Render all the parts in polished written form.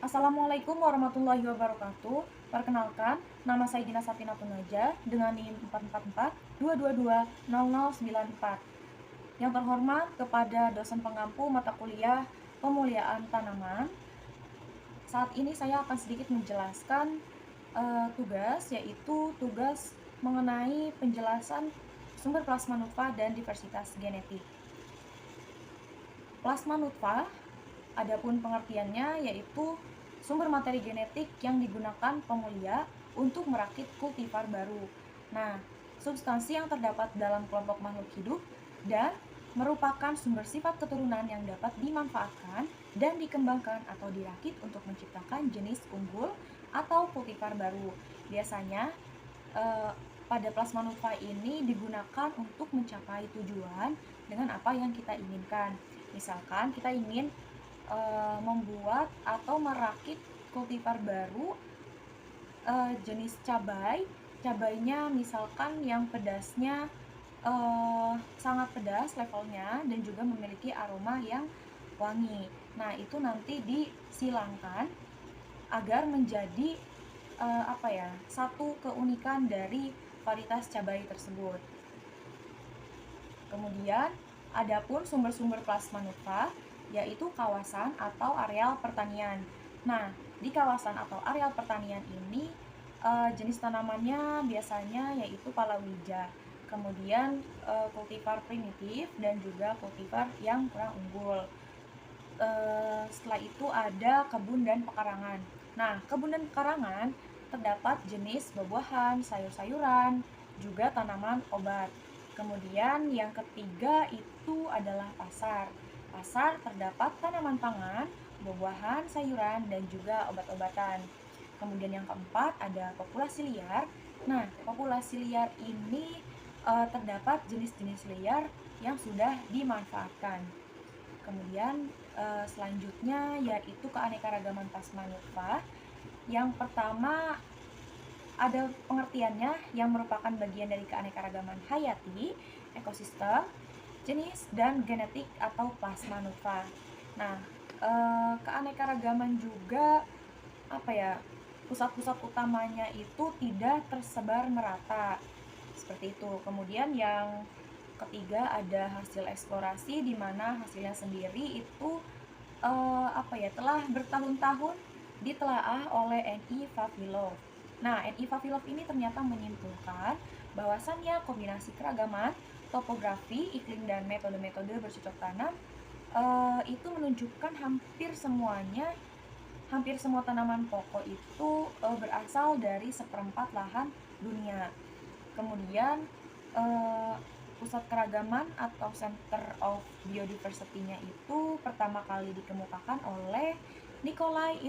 Assalamualaikum warahmatullahi wabarakatuh. Perkenalkan, nama saya Dina Satina Punaja dengan NIM 444-222-0094. Yang terhormat kepada dosen pengampu mata kuliah Pemuliaan Tanaman. Saat ini saya akan sedikit menjelaskan tugas, yaitu tugas mengenai penjelasan sumber plasma nutfah dan diversitas genetik. Plasma nutfah, adapun pengertiannya yaitu sumber materi genetik yang digunakan pemulia untuk merakit kultivar baru. Nah, substansi yang terdapat dalam kelompok makhluk hidup dan merupakan sumber sifat keturunan yang dapat dimanfaatkan dan dikembangkan atau dirakit untuk menciptakan jenis unggul atau kultivar baru. Biasanya pada plasma nutfah ini digunakan untuk mencapai tujuan dengan apa yang kita inginkan. Misalkan kita ingin membuat atau merakit kultivar baru jenis cabainya misalkan yang pedasnya sangat pedas levelnya dan juga memiliki aroma yang wangi. Nah, itu nanti disilangkan agar menjadi satu keunikan dari varietas cabai tersebut. Kemudian, adapun sumber-sumber plasma nutfah yaitu kawasan atau areal pertanian. Nah, di kawasan atau areal pertanian ini jenis tanamannya biasanya yaitu palawija. Kemudian kultivar primitif dan juga kultivar yang kurang unggul. Setelah itu ada kebun dan pekarangan. Nah, kebun dan pekarangan terdapat jenis buah-buahan, sayur-sayuran, juga tanaman obat. Kemudian yang ketiga itu adalah pasar. Pasar terdapat tanaman pangan, buah-buahan, sayuran, dan juga obat-obatan. Kemudian yang keempat ada populasi liar. Nah, populasi liar ini terdapat jenis-jenis liar yang sudah dimanfaatkan. Kemudian selanjutnya yaitu keanekaragaman plasma nutfah. Yang pertama ada pengertiannya yang merupakan bagian dari keanekaragaman hayati, ekosistem, jenis, dan genetik atau plasma nutfah. Nah, keanekaragaman juga pusat-pusat utamanya itu tidak tersebar merata seperti itu. Kemudian yang ketiga ada hasil eksplorasi di mana hasilnya sendiri itu telah bertahun-tahun ditelaah oleh N.I. Vavilov. Nah, N.I. Vavilov ini ternyata menyimpulkan bahwasannya kombinasi keragaman, topografi, iklim, dan metode-metode bercocok tanam itu menunjukkan hampir semua tanaman pokok itu berasal dari seperempat lahan dunia. Kemudian pusat keragaman atau Center of Biodiversity-nya itu pertama kali dikemukakan oleh Nikolai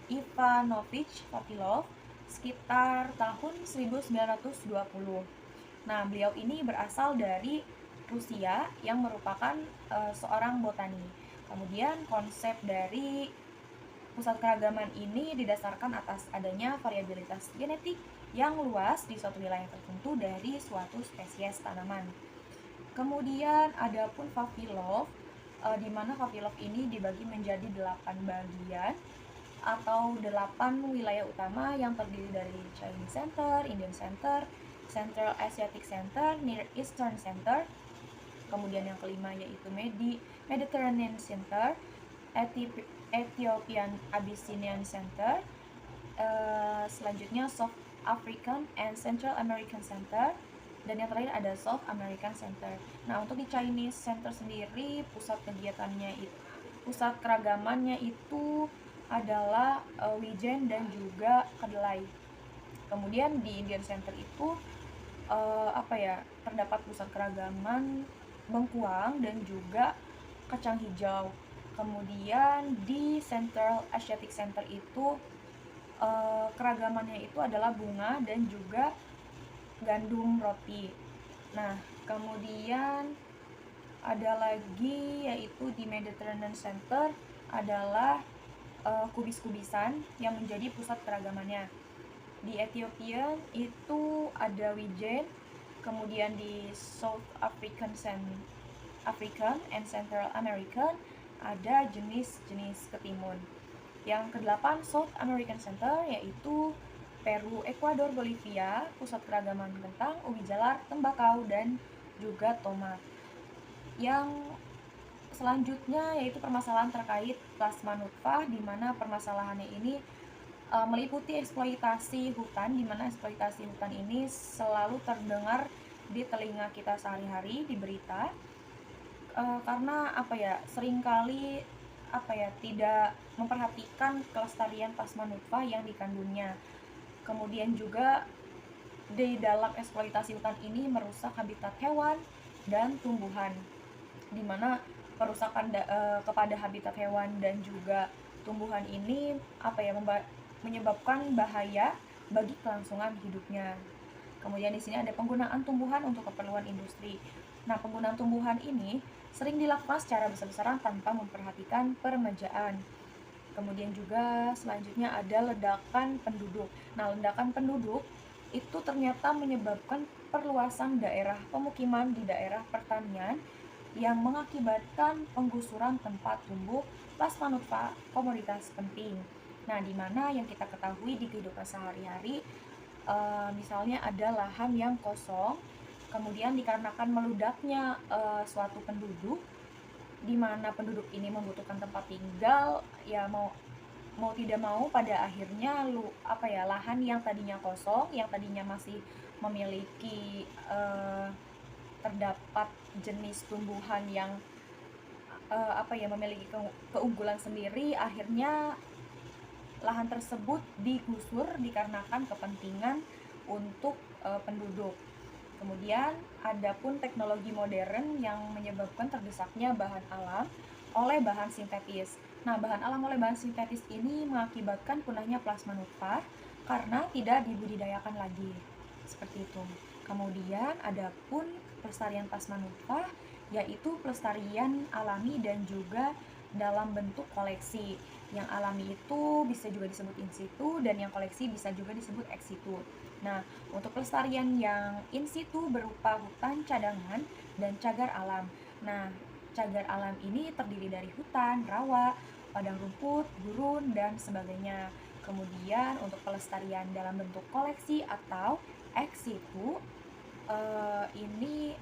Ivanovich Vavilov sekitar tahun 1920. Nah, beliau ini berasal dari Rusia yang merupakan seorang botani. Kemudian konsep dari pusat keragaman ini didasarkan atas adanya variabilitas genetik yang luas di suatu wilayah tertentu dari suatu spesies tanaman. Kemudian adapun Vavilov, di mana Vavilov ini dibagi menjadi 8 bagian atau 8 wilayah utama yang terdiri dari Chinese Center, Indian Center, Central Asiatic Center, Near Eastern Center. Kemudian yang kelima yaitu Mediterranean Center, Ethiopian Abyssinian Center, selanjutnya South African and Central American Center, dan yang terakhir ada South American Center. Nah, untuk di Chinese Center sendiri pusat keragamannya itu adalah Wijen dan juga kedelai. Kemudian di Indian Center itu terdapat pusat keragaman bengkuang dan juga kacang hijau. Kemudian di Central Asiatic Center itu keragamannya itu adalah bunga dan juga gandum roti. Nah, kemudian ada lagi yaitu di Mediterranean Center adalah kubis-kubisan yang menjadi pusat keragamannya. Di Ethiopia itu ada wijen, kemudian di South African and Central American ada jenis-jenis ketimun. Yang kedelapan, South American Center, yaitu Peru, Ekuador, Bolivia, pusat keragaman kentang, ubi jalar, tembakau, dan juga tomat. Yang selanjutnya yaitu permasalahan terkait plasma nutfah, di mana permasalahannya ini meliputi eksploitasi hutan, di mana eksploitasi hutan ini selalu terdengar di telinga kita sehari-hari di berita, karena seringkali tidak memperhatikan kelestarian plasma nutfah yang dikandungnya. Kemudian juga di dalam eksploitasi hutan ini merusak habitat hewan dan tumbuhan, di mana perusakan kepada habitat hewan dan juga tumbuhan ini menyebabkan bahaya bagi kelangsungan hidupnya. Kemudian di sini ada penggunaan tumbuhan untuk keperluan industri. Nah, penggunaan tumbuhan ini sering dilakukan secara besar-besaran tanpa memperhatikan peremajaan. Kemudian juga selanjutnya ada ledakan penduduk. Nah, ledakan penduduk itu ternyata menyebabkan perluasan daerah pemukiman di daerah pertanian yang mengakibatkan penggusuran tempat tumbuh plasma nutfah komoditas penting. Nah, di mana yang kita ketahui di kehidupan sehari-hari, misalnya ada lahan yang kosong, kemudian dikarenakan meludaknya suatu penduduk, di mana penduduk ini membutuhkan tempat tinggal, ya mau tidak mau pada akhirnya lahan yang tadinya kosong, yang tadinya masih memiliki terdapat jenis tumbuhan yang memiliki keunggulan sendiri, akhirnya lahan tersebut digusur dikarenakan kepentingan untuk penduduk. Kemudian adapun teknologi modern yang menyebabkan terdesaknya bahan alam oleh bahan sintetis. Nah, bahan alam oleh bahan sintetis ini mengakibatkan punahnya plasma nutfah karena tidak dibudidayakan lagi. Seperti itu. Kemudian adapun pelestarian plasma nutfah yaitu pelestarian alami dan juga dalam bentuk koleksi. Yang alami itu bisa juga disebut in situ dan yang koleksi bisa juga disebut ex situ. Nah, untuk pelestarian yang in situ berupa hutan cadangan dan cagar alam. Nah, cagar alam ini terdiri dari hutan, rawa, padang rumput, gurun, dan sebagainya. Kemudian untuk pelestarian dalam bentuk koleksi atau ex situ, ini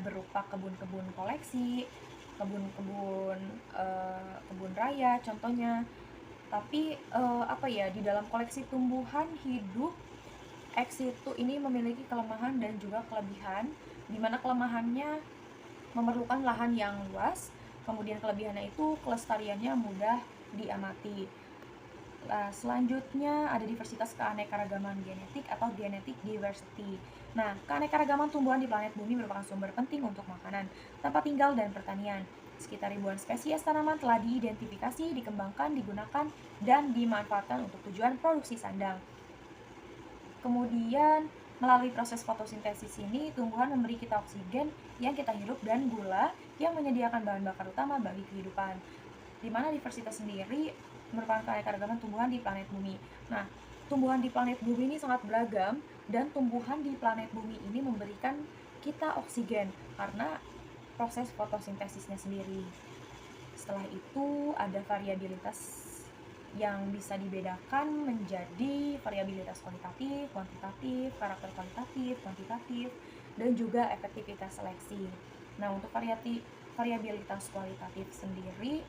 berupa kebun-kebun koleksi, kebun raya contohnya. Tapi di dalam koleksi tumbuhan hidup, ex situ ini memiliki kelemahan dan juga kelebihan, di mana kelemahannya memerlukan lahan yang luas, kemudian kelebihannya itu kelestariannya mudah diamati. Selanjutnya ada diversitas keanekaragaman genetik atau genetic diversity. Nah, keanekaragaman tumbuhan di planet bumi merupakan sumber penting untuk makanan, tempat tinggal, dan pertanian. Sekitar ribuan spesies tanaman telah diidentifikasi, dikembangkan, digunakan, dan dimanfaatkan untuk tujuan produksi sandang. Kemudian, melalui proses fotosintesis ini, tumbuhan memberi kita oksigen yang kita hirup dan gula yang menyediakan bahan bakar utama bagi kehidupan. Di mana diversitas sendiri merupakan keanekaragaman tumbuhan di planet bumi. Nah, tumbuhan di planet bumi ini sangat beragam, dan tumbuhan di planet bumi ini memberikan kita oksigen karena proses fotosintesisnya sendiri. Setelah itu ada variabilitas yang bisa dibedakan menjadi variabilitas kualitatif, kuantitatif, karakter kualitatif, kuantitatif, dan juga efektivitas seleksi. Nah, untuk variabilitas kualitatif sendiri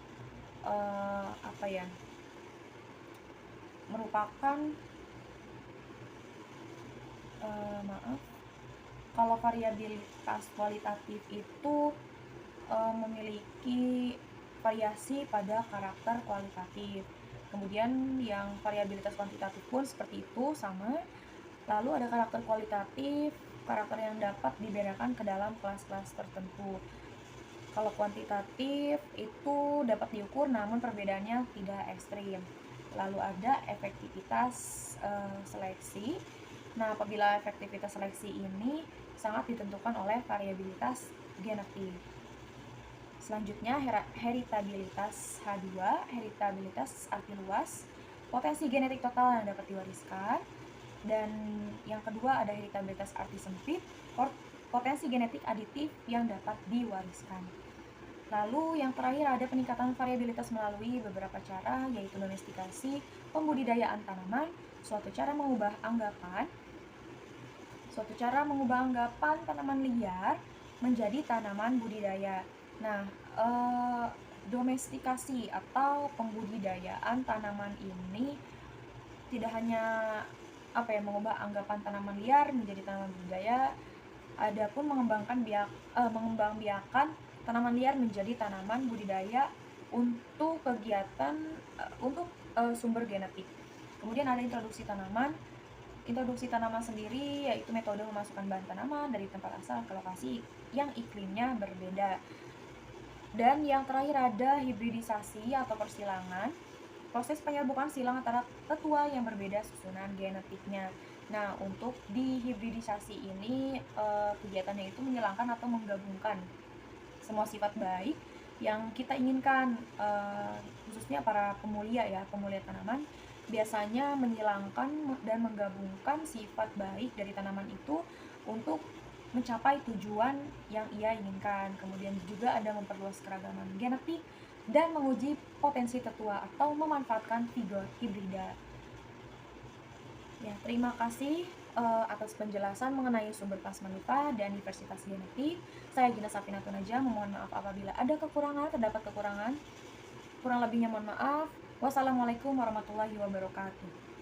merupakan kalau variabilitas kualitatif itu memiliki variasi pada karakter kualitatif. Kemudian yang variabilitas kuantitatif pun seperti itu, sama. Lalu ada karakter kualitatif, karakter yang dapat dibedakan ke dalam kelas-kelas tertentu. Kalau kuantitatif itu dapat diukur namun perbedaannya tidak ekstrim. Lalu ada efektivitas seleksi. Nah, apabila efektivitas seleksi ini sangat ditentukan oleh variabilitas genetik. Selanjutnya heritabilitas H2, heritabilitas arti luas, potensi genetik total yang dapat diwariskan. Dan yang kedua ada heritabilitas arti sempit, potensi genetik aditif yang dapat diwariskan. Lalu yang terakhir ada peningkatan variabilitas melalui beberapa cara, yaitu domestikasi, pembudidayaan tanaman, suatu cara mengubah anggapan tanaman liar menjadi tanaman budidaya. Nah, domestikasi atau pembudidayaan tanaman ini tidak hanya mengubah anggapan tanaman liar menjadi tanaman budidaya, adapun mengembangbiakan tanaman liar menjadi tanaman budidaya untuk kegiatan sumber genetik. Kemudian ada introduksi tanaman. Introduksi tanaman sendiri yaitu metode memasukkan bahan tanaman dari tempat asal ke lokasi yang iklimnya berbeda. Dan yang terakhir ada hibridisasi atau persilangan. Proses penyerbukan silang antara tetua yang berbeda susunan genetiknya. Nah, untuk di hibridisasi ini kegiatannya itu menyilangkan atau menggabungkan semua sifat baik yang kita inginkan, khususnya para pemulia tanaman biasanya menyilangkan dan menggabungkan sifat baik dari tanaman itu untuk mencapai tujuan yang ia inginkan. Kemudian juga ada memperluas keragaman genetik dan menguji potensi tetua atau memanfaatkan figur hibrida. Ya, terima kasih atas penjelasan mengenai sumber plasma nutah dan diversitas genetik. Saya Gina Sapina Tunaja, memohon maaf apabila ada terdapat kekurangan. Kurang lebihnya mohon maaf. Wassalamualaikum warahmatullahi wabarakatuh.